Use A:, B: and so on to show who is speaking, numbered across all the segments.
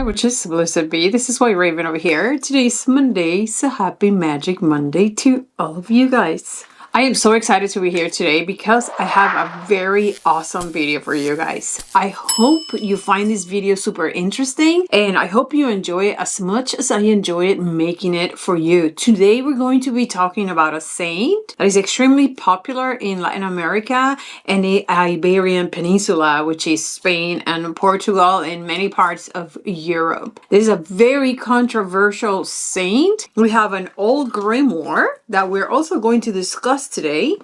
A: which is blessed be. This is WhiteRaven over here. Today's Monday, so happy Magic Monday to all of you guys. I am so excited to be here today because I have a very awesome video for you guys. I hope you find this video super interesting and I hope you enjoy it as much as I enjoyed making it for you. Today we're going to be talking about a saint that is extremely popular in Latin America and the Iberian Peninsula, which is Spain and Portugal and many parts of Europe. This is a very controversial saint. We have an old grimoire that we're also going to discuss today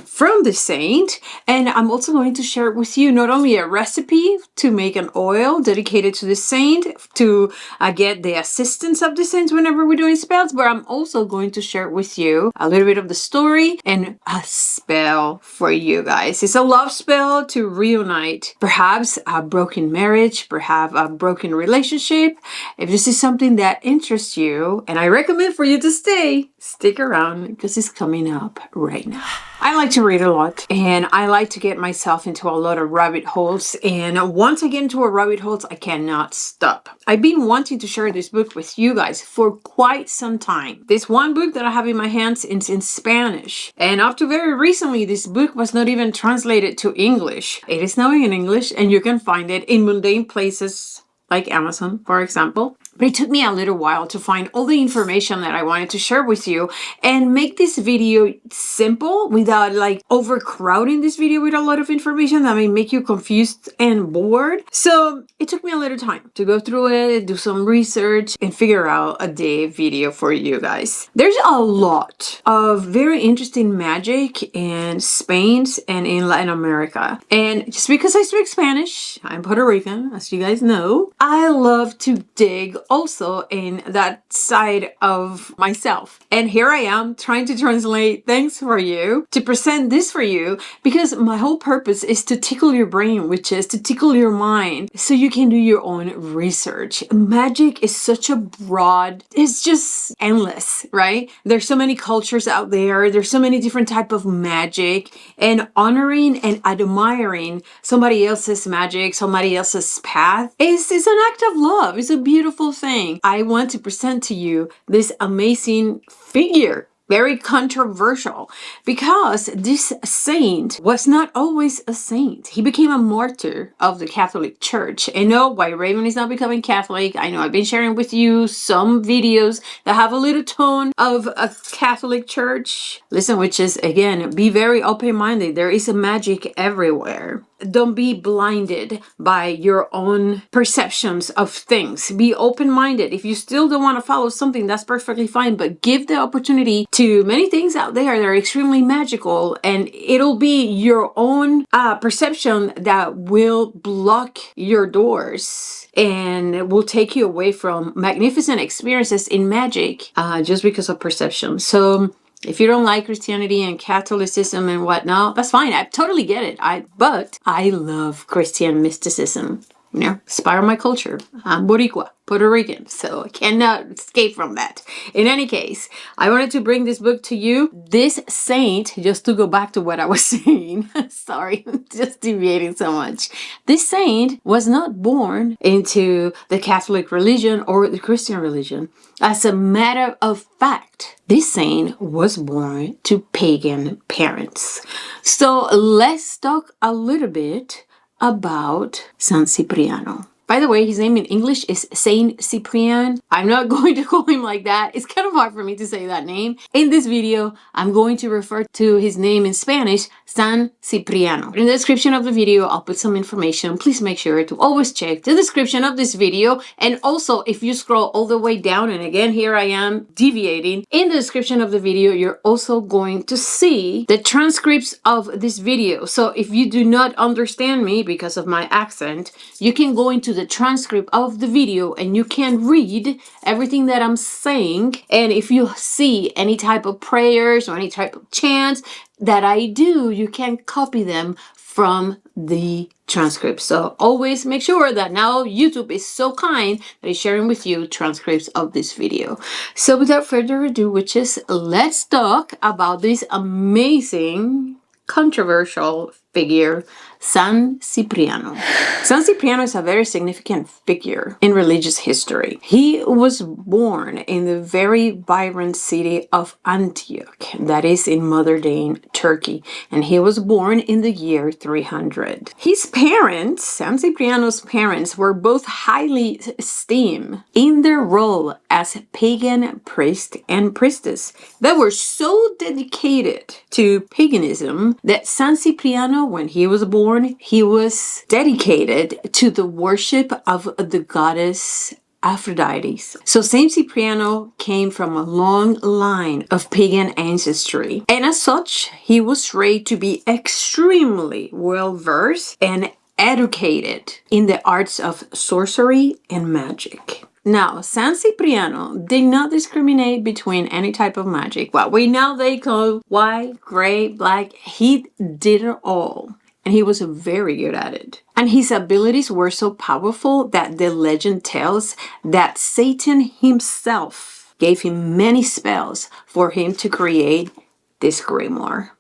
A: from the saint, and I'm also going to share with you not only a recipe to make an oil dedicated to the saint to get the assistance of the saints whenever we're doing spells, but I'm also going to share with you a little bit of the story and a spell for you guys. It's a love spell to reunite perhaps a broken marriage, perhaps a broken relationship. If this is something that interests you, and I recommend for you to stick around because it's coming up right now. I like to read a lot and I like to get myself into a lot of rabbit holes, and once I get into a rabbit holes, I cannot stop. I've been wanting to share this book with you guys for quite some time. This one book that I have in my hands is in Spanish, and up to very recently this book was not even translated to English. It is now in English and you can find it in mundane places like Amazon, for example. But it took me a little while to find all the information that I wanted to share with you and make this video simple without like overcrowding this video with a lot of information that may make you confused and bored. So it took me a little time to go through it, do some research, and figure out a day video for you guys. There's a lot of very interesting magic in Spain and in Latin America. And just because I speak Spanish, I'm Puerto Rican, as you guys know, I love to dig also in that side of myself. And here I am trying to translate things for you, to present this for you, because my whole purpose is to tickle your brain, which is to tickle your mind so you can do your own research. Magic is such a broad, it's just endless, right? There's so many cultures out there. There's so many different types of magic, and honoring and admiring somebody else's magic, somebody else's path is an act of love. It's a beautiful thing. I want to present to you this amazing figure. Very controversial because this saint was not always a saint. He became a martyr of the Catholic Church. And no, WhiteRaven is not becoming Catholic. I know I've been sharing with you some videos that have a little tone of a Catholic Church. Listen, witches, again, be very open-minded. There is a magic everywhere. Don't be blinded by your own perceptions of things. Be open-minded. If you still don't want to follow something, that's perfectly fine, but give the opportunity to many things out there that are extremely magical, and it'll be your own perception that will block your doors and will take you away from magnificent experiences in magic just because of perception. So if you don't like Christianity and Catholicism and whatnot, that's fine. I totally get it. But I love Christian mysticism. You know, it's part of my culture. I'm Boricua, Puerto Rican, so I cannot escape from that. In any case, I wanted to bring this book to you. This saint, just to go back to what I was saying, sorry, just deviating so much. This saint was not born into the Catholic religion or the Christian religion. As a matter of fact, this saint was born to pagan parents. So let's talk a little bit about Saint Cipriano. By the way, his name in English is Saint Cipriano. I'm not going to call him like that. It's kind of hard for me to say that name. In this video, I'm going to refer to his name in Spanish, San Cipriano. In the description of the video, I'll put some information. Please make sure to always check the description of this video. And also, if you scroll all the way down, and again, here I am deviating, in the description of the video, you're also going to see the transcripts of this video. So if you do not understand me because of my accent, you can go into the transcript of the video and you can read everything that I'm saying. And if you see any type of prayers or any type of chants that I do, you can copy them from the transcript. So always make sure that now YouTube is so kind that it's sharing with you transcripts of this video. So without further ado, witches, let's talk about this amazing controversial figure, San Cipriano. San Cipriano is a very significant figure in religious history. He was born in the very vibrant city of Antioch, that is in modern-day Turkey, and he was born in the year 300. His parents, San Cipriano's parents, were both highly esteemed in their role as pagan priest and priestess. They were so dedicated to paganism that San Cipriano, when he was born, he was dedicated to the worship of the goddess Aphrodite. So Saint Cipriano came from a long line of pagan ancestry, and as such, he was raised to be extremely well-versed and educated in the arts of sorcery and magic. Now, San Cipriano did not discriminate between any type of magic. What we now they call white, gray, black, he did it all. And he was very good at it. And his abilities were so powerful that the legend tells that Satan himself gave him many spells for him to create this grimoire.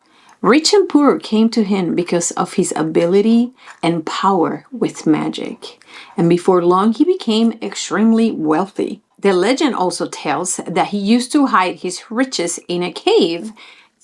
A: Rich and poor came to him because of his ability and power with magic. And before long, he became extremely wealthy. The legend also tells that he used to hide his riches in a cave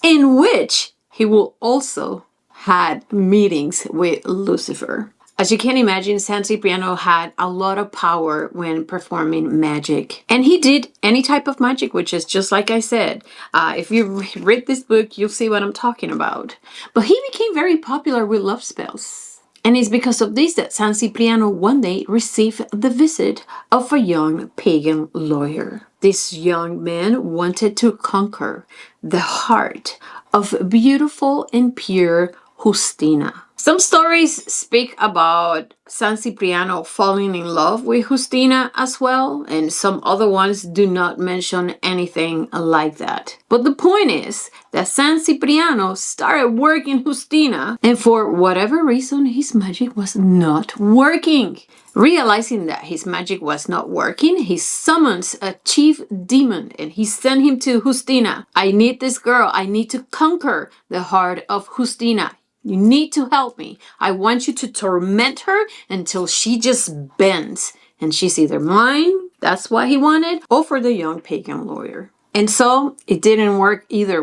A: in which he will also had meetings with Lucifer. As you can imagine, San Cipriano had a lot of power when performing magic. And he did any type of magic, which is just like I said. If you read this book, you'll see what I'm talking about. But he became very popular with love spells. And it's because of this that San Cipriano one day received the visit of a young pagan lawyer. This young man wanted to conquer the heart of beautiful and pure Justina. Some stories speak about San Cipriano falling in love with Justina as well, and some other ones do not mention anything like that. But the point is that San Cipriano started working Justina, and for whatever reason, his magic was not working. Realizing that his magic was not working, he summons a chief demon and he sent him to Justina. I need this girl. I need to conquer the heart of Justina. You need to help me. I want you to torment her until she just bends. And she's either mine, that's what he wanted, or for the young pagan lawyer. And so it didn't work either,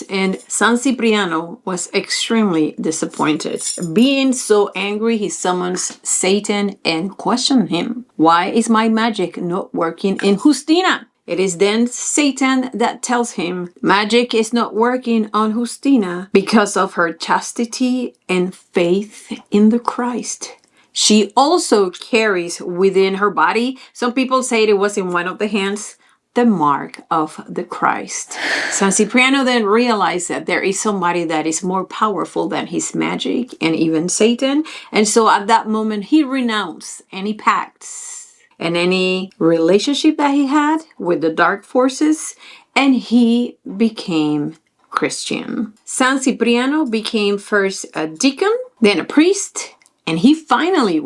A: and San Cipriano was extremely disappointed. Being so angry, he summons Satan and questions him. Why is my magic not working in Justina? It is then Satan that tells him magic is not working on Justina because of her chastity and faith in the Christ. She also carries within her body, some people say it was in one of the hands, the mark of the Christ. San Cipriano then realized that there is somebody that is more powerful than his magic and even Satan. And so at that moment, he renounced any pacts and any relationship that he had with the dark forces, and he became Christian. San Cipriano became first a deacon, then a priest, and he finally,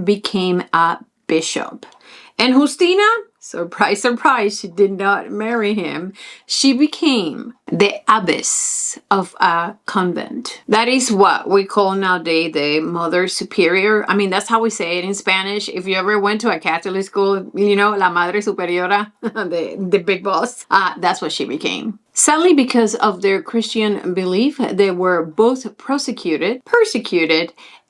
A: became a bishop. And Justina, surprise, surprise, she did not marry him. She became the abbess of a convent. That is what we call nowadays the Mother Superior. I mean, that's how we say it in Spanish. If you ever went to a Catholic school, you know, La Madre Superiora, the big boss, that's what she became. Sadly, because of their Christian belief, they were both persecuted,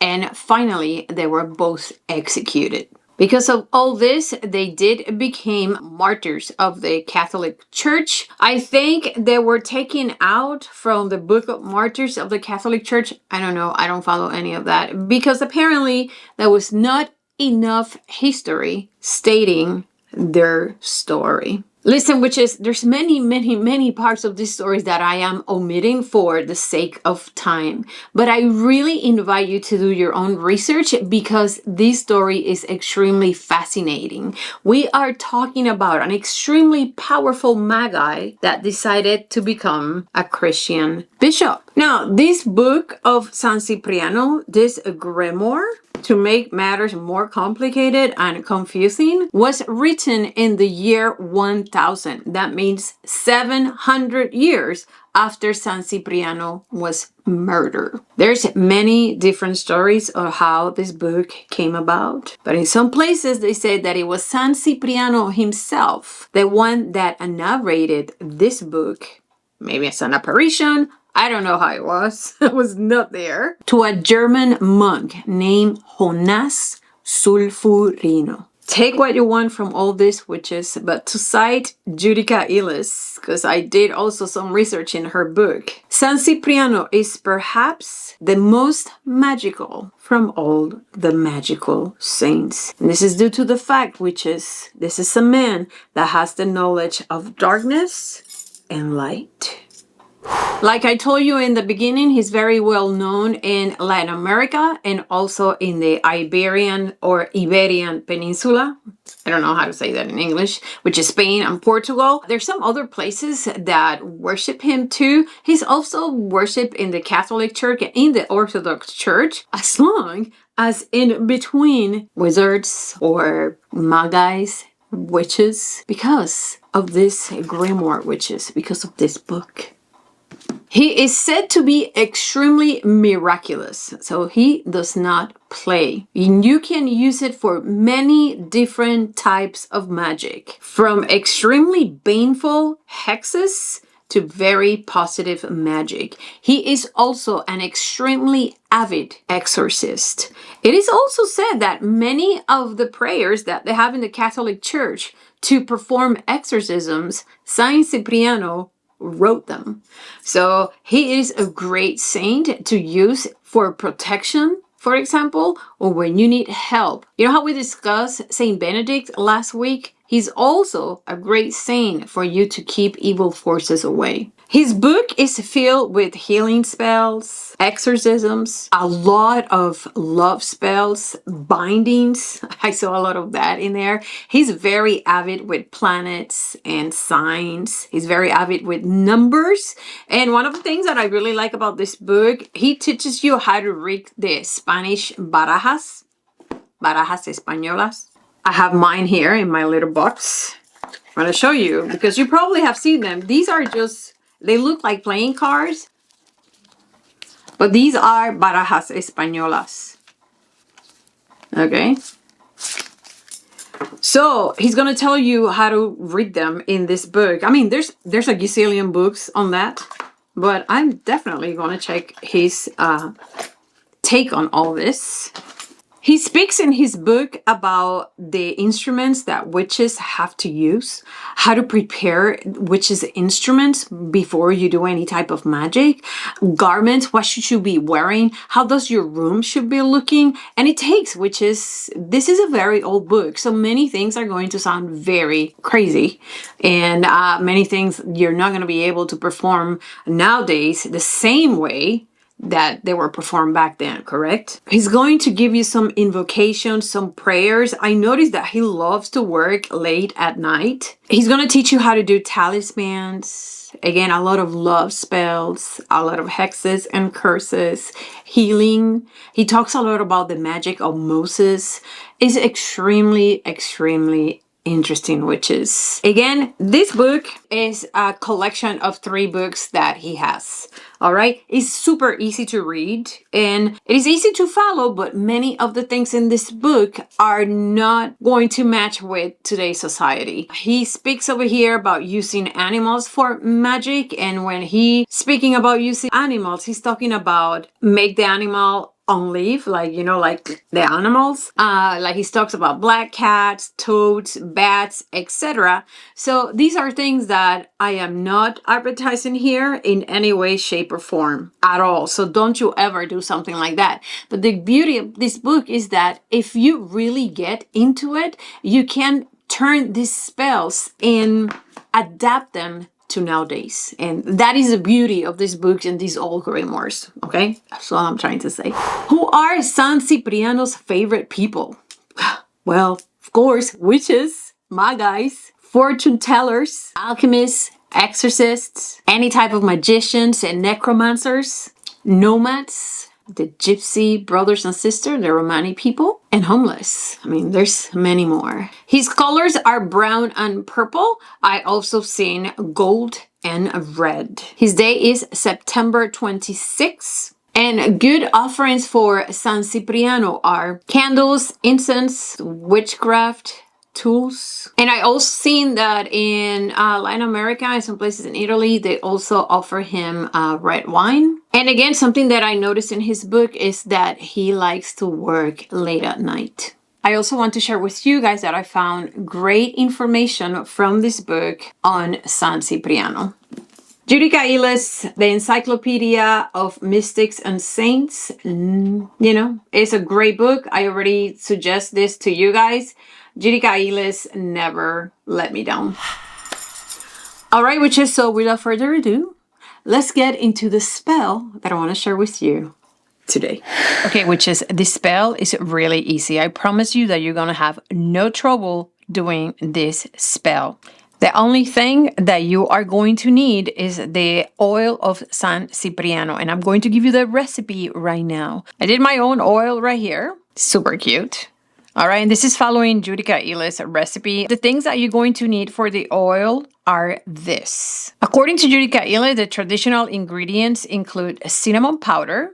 A: and finally, they were both executed. Because of all this, they did become martyrs of the Catholic Church. I think they were taken out from the Book of Martyrs of the Catholic Church. I don't know. I don't follow any of that. Because apparently there was not enough history stating their story. Listen, there's many parts of this story that I am omitting for the sake of time. But I really invite you to do your own research because this story is extremely fascinating. We are talking about an extremely powerful magi that decided to become a Christian bishop. Now, this book of San Cipriano, this grimoire, to make matters more complicated and confusing, was written in the year 1000. That means 700 years after San Cipriano was murdered. There's many different stories of how this book came about, but in some places they say that it was San Cipriano himself, the one that narrated this book. Maybe it's an apparition. I don't know how it was. I was not there. To a German monk named Jonas Sulfurino. Take what you want from all these witches, but to cite Judika Illes, because I did also some research in her book, San Cipriano is perhaps the most magical from all the magical saints. And this is due to the fact, witches, this is a man that has the knowledge of darkness and light. Like I told you in the beginning, he's very well known in Latin America and also in the Iberian or Iberian Peninsula. I don't know how to say that in English, which is Spain and Portugal. There's some other places that worship him too. He's also worshipped in the Catholic Church and in the Orthodox Church, as long as in between wizards or magais, witches, because of this grimoire, witches, because of this book. He is said to be extremely miraculous, so he does not play. And you can use it for many different types of magic, from extremely baneful hexes to very positive magic. He is also an extremely avid exorcist. It is also said that many of the prayers that they have in the Catholic Church to perform exorcisms, Saint Cipriano wrote them. So he is a great saint to use for protection, for example, or when you need help. You know how we discussed Saint Benedict last week? He's also a great saint for you to keep evil forces away. His book is filled with healing spells, exorcisms, a lot of love spells, bindings. I saw a lot of that in there. He's very avid with planets and signs. He's very avid with numbers. And one of the things that I really like about this book, he teaches you how to read the Spanish barajas españolas. I have mine here in my little box. I'm going to show you because you probably have seen them. These are just, they look like playing cards, but these are barajas españolas. Okay. So he's going to tell you how to read them in this book. I mean, there's a gazillion books on that, but I'm definitely going to check his take on all this. He speaks in his book about the instruments that witches have to use, how to prepare witches' instruments before you do any type of magic, garments, what should you be wearing, how does your room should be looking, and it takes witches. This is a very old book, so many things are going to sound very crazy, and many things you're not going to be able to perform nowadays the same way that they were performed back then, correct? He's going to give you some invocations, some prayers. I noticed that he loves to work late at night. He's going to teach you how to do talismans. Again, a lot of love spells, a lot of hexes and curses, healing. He talks a lot about the magic of Moses. It's extremely, extremely interesting witches. Again, this book is a collection of 3 books that he has. All right, it's super easy to read and it is easy to follow, but many of the things in this book are not going to match with today's society. He speaks over here about using animals for magic, and when he speaking about using animals, he's talking about make the animal on leave, like, you know, like the animals. Like he talks about black cats, toads, bats, etc. So these are things that I am not advertising here in any way, shape, or form at all. So don't you ever do something like that. But the beauty of this book is that if you really get into it, you can turn these spells and adapt them to nowadays. And that is the beauty of these books and these old grimoires. Okay, that's all I'm trying to say. Who are San Cipriano's favorite people? Well, of course, witches, magais, fortune tellers, alchemists, exorcists, any type of magicians and necromancers, nomads, the gypsy brothers and sisters, the Romani people, and homeless. I mean, there's many more. His colors are brown and purple. I also seen gold and red. His day is September 26th. And good offerings for San Cipriano are candles, incense, witchcraft, tools. And I also seen that in Latin America and some places in Italy, they also offer him red wine. And again, something that I noticed in his book is that he likes to work late at night. I also want to share with you guys that I found great information from this book on San Cipriano. Judika Illes, the Encyclopedia of Mystics and Saints, you know, it's a great book. I already suggest this to you guys. Judika Illes never let me down. All right, witches, so without further ado, let's get into the spell that I want to share with you today. Okay, witches, this spell is really easy. I promise you that you're going to have no trouble doing this spell. The only thing that you are going to need is the oil of San Cipriano, and I'm going to give you the recipe right now. I did my own oil right here. Super cute. All right, and this is following Judika Illes' recipe. The things that you're going to need for the oil are this. According to Judika Illes, the traditional ingredients include cinnamon powder,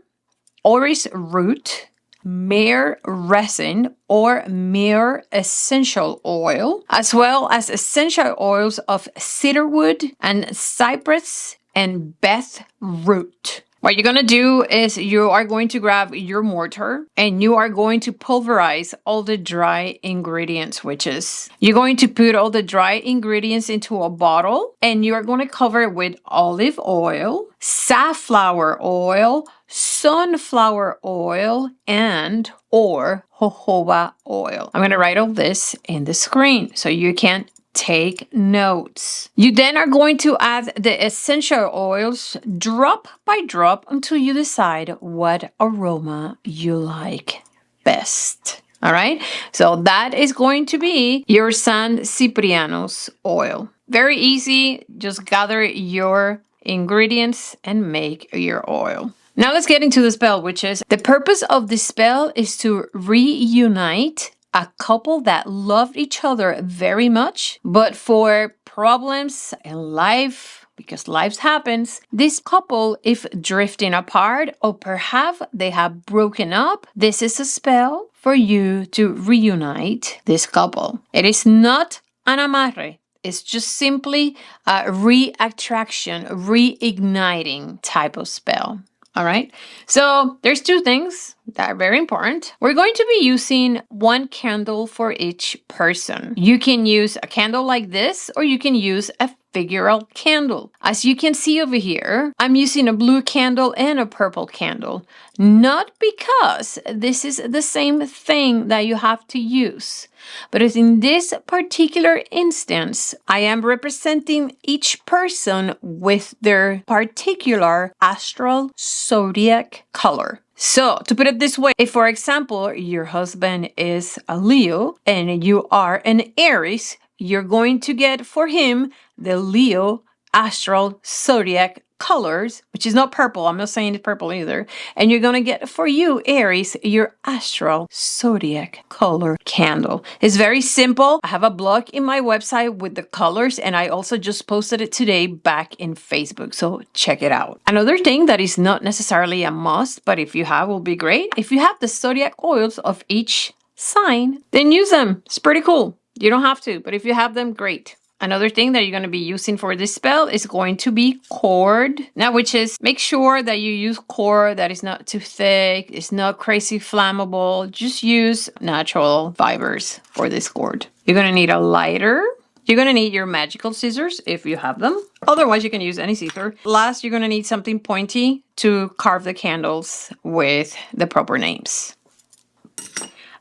A: orris root, myrrh resin or myrrh essential oil, as well as essential oils of cedarwood and cypress and beth root. What you're going to do is you are going to grab your mortar and you are going to pulverize all the dry ingredients, which is you're going to put all the dry ingredients into a bottle and you are going to cover it with olive oil, safflower oil, sunflower oil, and or jojoba oil. I'm going to write all this in the screen so you can take notes. You then are going to add the essential oils drop by drop until you decide what aroma you like best. All right, so that is going to be your San Cipriano's oil. Very easy. Just gather your ingredients and make your oil. Now let's get into the spell, which is the purpose of this spell is to reunite a couple that loved each other very much, but for problems in life, because life happens, this couple, if drifting apart or perhaps they have broken up, this is a spell for you to reunite this couple. It is not an amarre. It's just simply a re-attraction, reigniting type of spell. All right, so there's two things that are very important. We're going to be using one candle for each person. You can use a candle like this, or you can use a figural candle. As you can see over here, I'm using a blue candle and a purple candle. Not because this is the same thing that you have to use, but as in this particular instance, I am representing each person with their particular astral zodiac color. So, to put it this way, if, for example, your husband is a Leo and you are an Aries, you're going to get for him the Leo astral zodiac colors, which is not purple. I'm not saying it's purple either. And you're going to get for you, Aries, your astral zodiac color candle. It's very simple. I have a blog in my website with the colors, and I also just posted it today back in Facebook. So check it out. Another thing that is not necessarily a must, but if you have, will be great. If you have the zodiac oils of each sign, then use them. It's pretty cool. You don't have to, but if you have them, great. Another thing that you're going to be using for this spell is going to be cord. Now, which is make sure that you use cord that is not too thick, it's not crazy flammable. Just use natural fibers for this cord. You're going to need a lighter. You're going to need your magical scissors if you have them. Otherwise, you can use any scissor. Last, you're going to need something pointy to carve the candles with the proper names.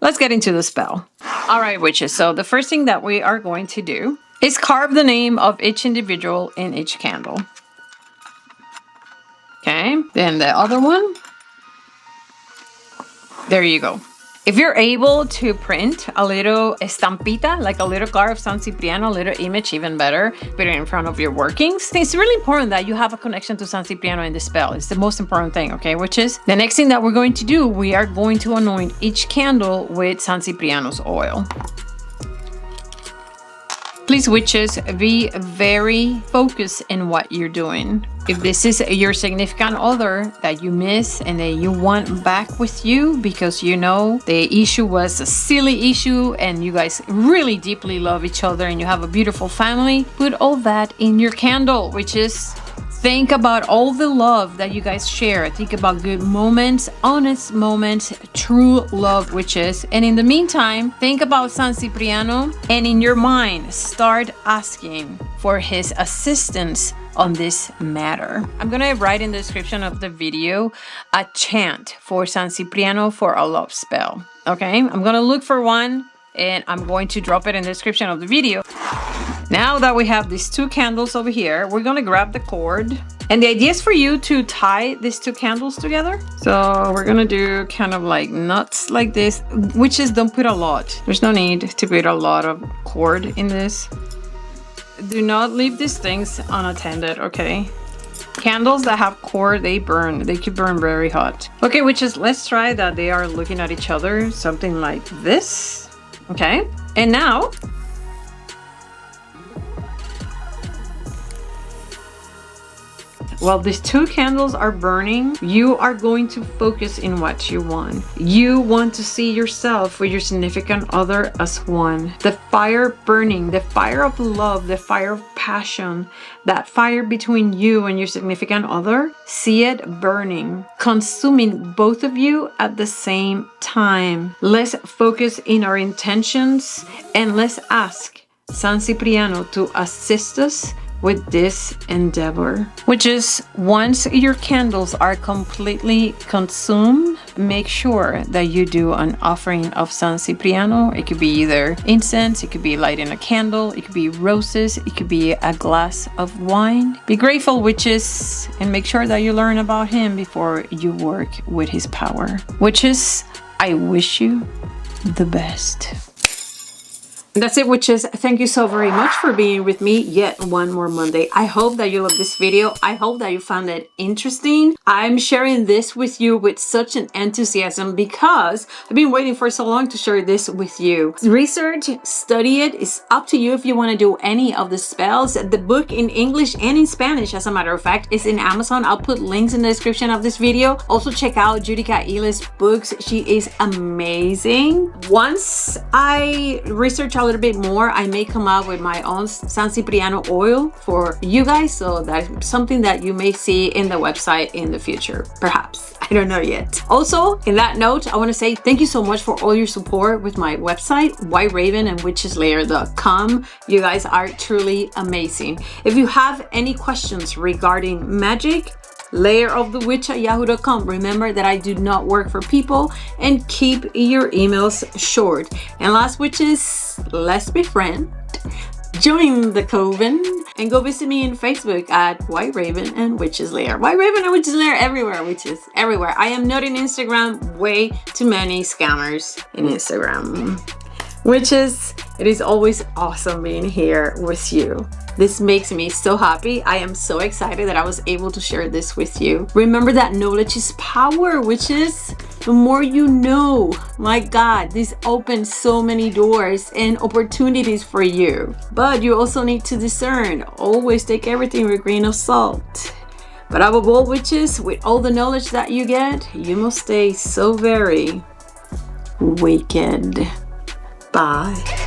A: Let's get into the spell. All right, witches. So the first thing that we are going to do is carve the name of each individual in each candle. Okay, then the other one. There you go. If you're able to print a little estampita, like a little card of San Cipriano, a little image, even better, put it in front of your workings. It's really important that you have a connection to San Cipriano in the spell. It's the most important thing, okay? Which is the next thing that we're going to do. We are going to anoint each candle with San Cipriano's oil. Please, witches, be very focused in what you're doing. If this is your significant other that you miss and that you want back with you because you know the issue was a silly issue and you guys really deeply love each other and you have a beautiful family, put all that in your candle, which is think about all the love that you guys share. Think about good moments, honest moments, true love, witches. And in the meantime, think about San Cipriano and in your mind, start asking for his assistance on this matter. I'm gonna write in the description of the video a chant for San Cipriano for a love spell. Okay, I'm gonna look for one and I'm going to drop it in the description of the video. Now that we have these two candles over here, we're gonna grab the cord. And the idea is for you to tie these two candles together. So we're gonna do kind of like knots like this, which is don't put a lot. There's no need to put a lot of cord in this. Do not leave these things unattended, okay? Candles that have cord, they burn. They could burn very hot. Okay, witches, let's try that they are looking at each other. Something like this, okay? And now, while these two candles are burning, you are going to focus in what you want. You want to see yourself with your significant other as one. The fire burning, the fire of love, the fire of passion, that fire between you and your significant other, see it burning, consuming both of you at the same time. Let's focus in our intentions and let's ask San Cipriano to assist us with this endeavor, which is once your candles are completely consumed, make sure that you do an offering of San Cipriano. It could be either incense, it could be lighting a candle, it could be roses, it could be a glass of wine. Be grateful, witches, and make sure that you learn about him before you work with his power. Witches, I wish you the best. That's it, witches. Thank you so very much for being with me yet one more Monday. I hope that you love this video. I hope that you found it interesting. I'm sharing this with you with such an enthusiasm because I've been waiting for so long to share this with you. Research, study it. It's up to you if you want to do any of the spells. The book in English and in Spanish, as a matter of fact, is in Amazon. I'll put links in the description of this video. Also check out Judika Illes' books. She is amazing. Once I research a little bit more, I may come out with my own San Cipriano oil for you guys, so that's something that you may see in the website in the future, perhaps. I don't know yet. Also, in that note, I want to say thank you so much for all your support with my website, WhiteRaven and witcheslayer.com. You guys are truly amazing. If you have any questions regarding magic, layerofthewitch@yahoo.com. Remember that I do not work for people, and keep your emails short. And last, witches, let's be friends. Join the coven and go visit me in Facebook at WhiteRaven and Witches Lair. WhiteRaven and Witches Lair everywhere, witches, everywhere. I am not in Instagram. Way too many scammers in Instagram. Witches, it is always awesome being here with you. This makes me so happy. I am so excited that I was able to share this with you. Remember that knowledge is power, witches. The more you know, my God, this opens so many doors and opportunities for you. But you also need to discern. Always take everything with a grain of salt. But above all, witches, with all the knowledge that you get, you must stay so very wicked. Bye.